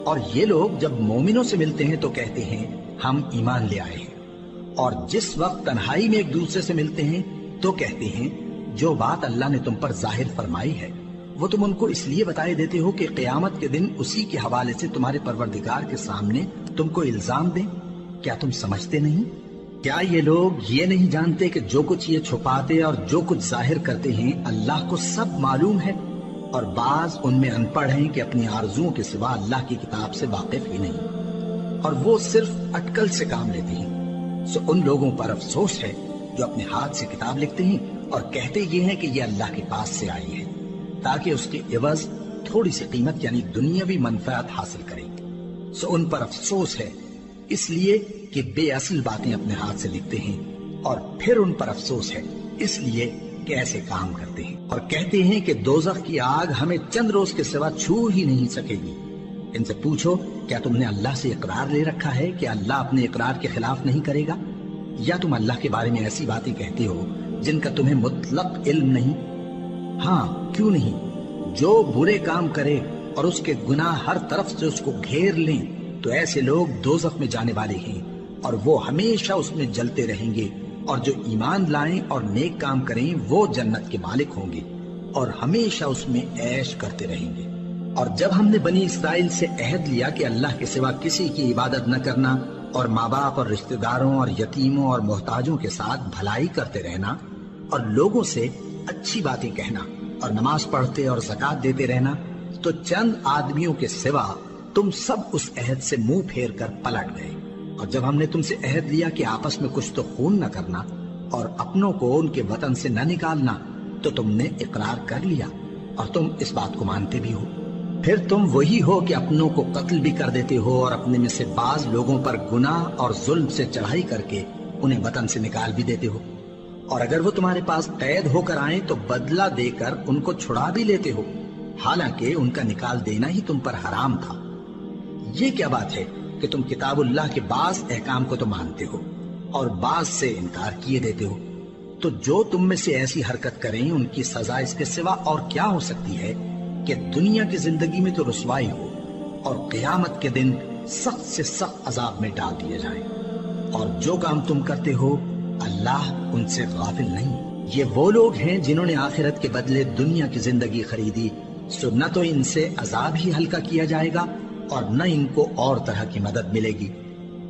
اور یہ لوگ جب مومنوں سے ملتے ہیں تو کہتے ہیں ہم ایمان لے آئے ہیں، اور جس وقت تنہائی میں ایک دوسرے سے ملتے ہیں تو کہتے ہیں جو بات اللہ نے تم پر ظاہر فرمائی ہے وہ تم ان کو اس لیے بتائے دیتے ہو کہ قیامت کے دن اسی کے حوالے سے تمہارے پروردگار کے سامنے تم کو الزام دیں۔ کیا تم سمجھتے نہیں؟ کیا یہ لوگ یہ نہیں جانتے کہ جو کچھ یہ چھپاتے اور جو کچھ ظاہر کرتے ہیں اللہ کو سب معلوم ہے؟ اور بعض ان میں ان پڑھ ہیں کہ اپنی آرزوؤں کے سوا اللہ کی کتاب سے واقف ہی نہیں، اور وہ صرف اٹکل سے کام لیتے ہیں۔ سو ان لوگوں پر افسوس ہے جو اپنے ہاتھ سے کتاب لکھتے ہیں اور کہتے یہ ہیں کہ یہ اللہ کے پاس سے آئی ہے، تاکہ اس کے عوض تھوڑی سی قیمت یعنی دنیاوی منفعت حاصل کریں۔ سو ان پر افسوس ہے اس لیے کہ بے اصل باتیں اپنے ہاتھ سے لکھتے ہیں، اور پھر ان پر افسوس ہے اس لیے کہ ایسے کام کرتے ہیں، اور کہتے ہیں کہ دوزخ کی آگ ہمیں چند روز کے سوا چھو ہی نہیں سکے گی۔ ان سے پوچھو کیا تم نے اللہ سے اقرار لے رکھا ہے کہ اللہ اپنے اقرار کے خلاف نہیں کرے گا؟ یا تم اللہ کے بارے میں ایسی باتیں کہتے ہو جن کا تمہیں مطلق علم نہیں؟ ہاں کیوں نہیں، جو برے کام کرے اور اس کے گناہ ہر طرف سے اس کو گھیر لیں تو ایسے لوگ دوزخ میں جانے والے ہیں، اور وہ ہمیشہ اس میں جلتے رہیں گے، اور جو ایمان لائیں اور نیک کام کریں وہ جنت کے مالک ہوں گے اور ہمیشہ اس میں عیش کرتے رہیں گے۔ اور جب ہم نے بنی اسرائیل سے عہد لیا کہ اللہ کے سوا کسی کی عبادت نہ کرنا، اور ماں باپ اور رشتہ داروں اور یتیموں اور محتاجوں کے ساتھ بھلائی کرتے رہنا، اور لوگوں سے اچھی باتیں کہنا، اور نماز پڑھتے اور زکوٰۃ دیتے رہنا، تو چند آدمیوں کے سوا تم سب اس عہد سے منہ پھیر کر پلٹ گئے۔ اور جب ہم نے تم سے عہد لیا کہ آپس میں کچھ تو خون نہ کرنا اور اپنوں کو ان کے وطن سے نہ نکالنا، تو تم نے اقرار کر لیا اور تم اس بات کو مانتے بھی ہو۔ پھر تم وہی ہو کہ اپنوں کو قتل بھی کر دیتے ہو، اور اپنے میں سے بعض لوگوں پر گناہ اور ظلم سے چڑھائی کر کے انہیں وطن سے نکال بھی دیتے ہو، اور اگر وہ تمہارے پاس قید ہو کر آئیں تو بدلہ دے کر ان کو چھڑا بھی لیتے ہو، حالانکہ ان کا نکال دینا ہی تم پر حرام تھا۔ یہ کیا بات ہے کہ تم کتاب اللہ کے بعض احکام کو تو مانتے ہو اور بعض سے انکار کیے دیتے ہو؟ تو جو تم میں سے ایسی حرکت کریں ان کی سزا اس کے سوا اور کیا ہو سکتی ہے کہ دنیا کی زندگی میں تو رسوائی ہو اور قیامت کے دن سخت سے سخت عذاب میں ڈال دیے جائیں۔ اور جو کام تم کرتے ہو اللہ ان سے غافل نہیں۔ یہ وہ لوگ ہیں جنہوں نے آخرت کے بدلے دنیا کی زندگی خریدی، سو نہ تو ان سے عذاب ہی ہلکا کیا جائے گا اور نہ ان کو اور طرح کی مدد ملے گی۔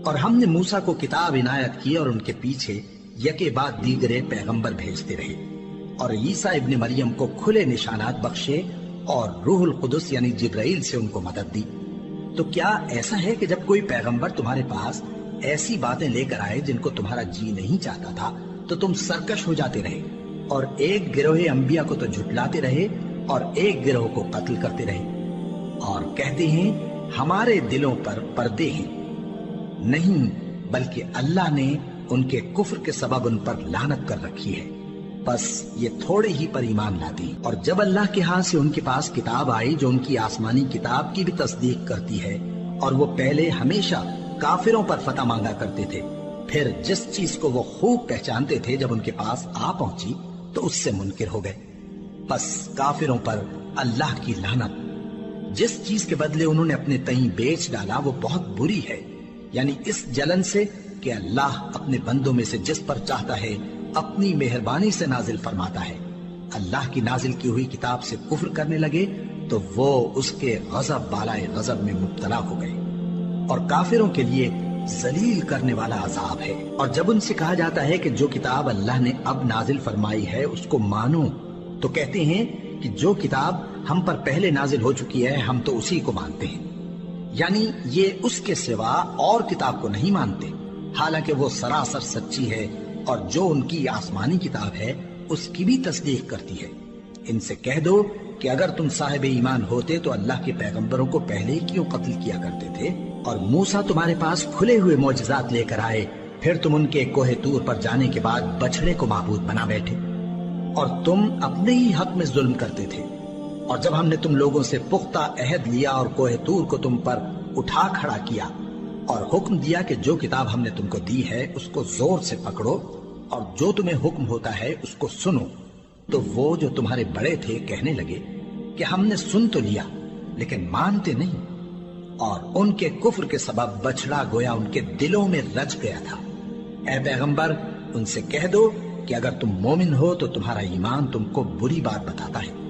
اور ہم نے موسیٰ کو کتاب عنایت کی اور ان کے پیچھے یکے بعد دیگرے پیغمبر بھیجتے رہے، اور عیسیٰ ابن مریم کو کھلے نشانات بخشے اور روح القدس یعنی جبرائیل سے ان کو مدد دی۔ تو کیا ایسا ہے کہ جب کوئی پیغمبر تمہارے پاس ایسی باتیں لے کر آئے جن کو تمہارا جی نہیں چاہتا تھا تو تم سرکش ہو جاتے رہے، اور ایک گروہ انبیاء کو تو جھٹلاتے رہے اور ایک گروہ کو قتل کرتے رہے، اور کہتے ہیں ہمارے دلوں پر پردے ہیں؟ نہیں، بلکہ اللہ نے ان کے کفر کے سبب ان پر لعنت کر رکھی ہے، بس یہ تھوڑے ہی پر ایمان لاتے ہیں۔ اور جب اللہ کے ہاں سے ان کے پاس کتاب آئی جو ان کی آسمانی کتاب کی بھی تصدیق کرتی ہے، اور وہ پہلے ہمیشہ کافروں پر فتح مانگا کرتے تھے، پھر جس چیز کو وہ خوب پہچانتے تھے جب ان کے پاس آ پہنچی تو اس سے منکر ہو گئے، بس کافروں پر اللہ کی لعنت۔ جس چیز کے بدلے انہوں نے اپنے تئیں بیچ ڈالا وہ بہت بری ہے، یعنی اس جلن سے کہ اللہ اپنے بندوں میں سے جس پر چاہتا ہے اپنی مہربانی سے نازل فرماتا ہے۔ اللہ کی نازل کی ہوئی کتاب سے کفر کرنے لگے تو وہ اس کے غضب بالائے غضب میں مبتلا ہو گئے، اور کافروں کے لیے ذلیل کرنے والا عذاب ہے۔ اور جب ان سے کہا جاتا ہے کہ جو کتاب اللہ نے اب نازل فرمائی ہے اس کو مانو، تو کہتے ہیں کہ جو کتاب ہم پر پہلے نازل ہو چکی ہے ہم تو اسی کو مانتے ہیں، یعنی یہ اس کے سوا اور کتاب کو نہیں مانتے، حالانکہ وہ سراسر سچی ہے، اور جو ان کی آسمانی کتاب ہے اس کی بھی تصدیق کرتی ہے۔ ان سے کہہ دو کہ اگر تم صاحب ایمان ہوتے تو اللہ کے پیغمبروں کو پہلے ہی کیوں قتل کیا کرتے تھے؟ اور موسیٰ تمہارے پاس کھلے ہوئے معجزات لے کر آئے، پھر تم ان کے کوہ طور پر جانے کے بعد بچھڑے کو معبود بنا بیٹھے، اور تم اپنے ہی حق میں ظلم کرتے تھے۔ اور جب ہم نے تم لوگوں سے پختہ عہد لیا اور کوہ طور کو تم پر اٹھا کھڑا کیا اور حکم دیا کہ جو کتاب ہم نے تم کو دی ہے اس کو زور سے پکڑو اور جو تمہیں حکم ہوتا ہے اس کو سنو، تو وہ جو تمہارے بڑے تھے کہنے لگے کہ ہم نے سن تو لیا لیکن مانتے نہیں، اور ان کے کفر کے سبب بچڑا گویا ان کے دلوں میں رچ گیا تھا۔ اے پیغمبر ان سے کہہ دو کہ اگر تم مومن ہو تو تمہارا ایمان تم کو بری بات بتاتا ہے،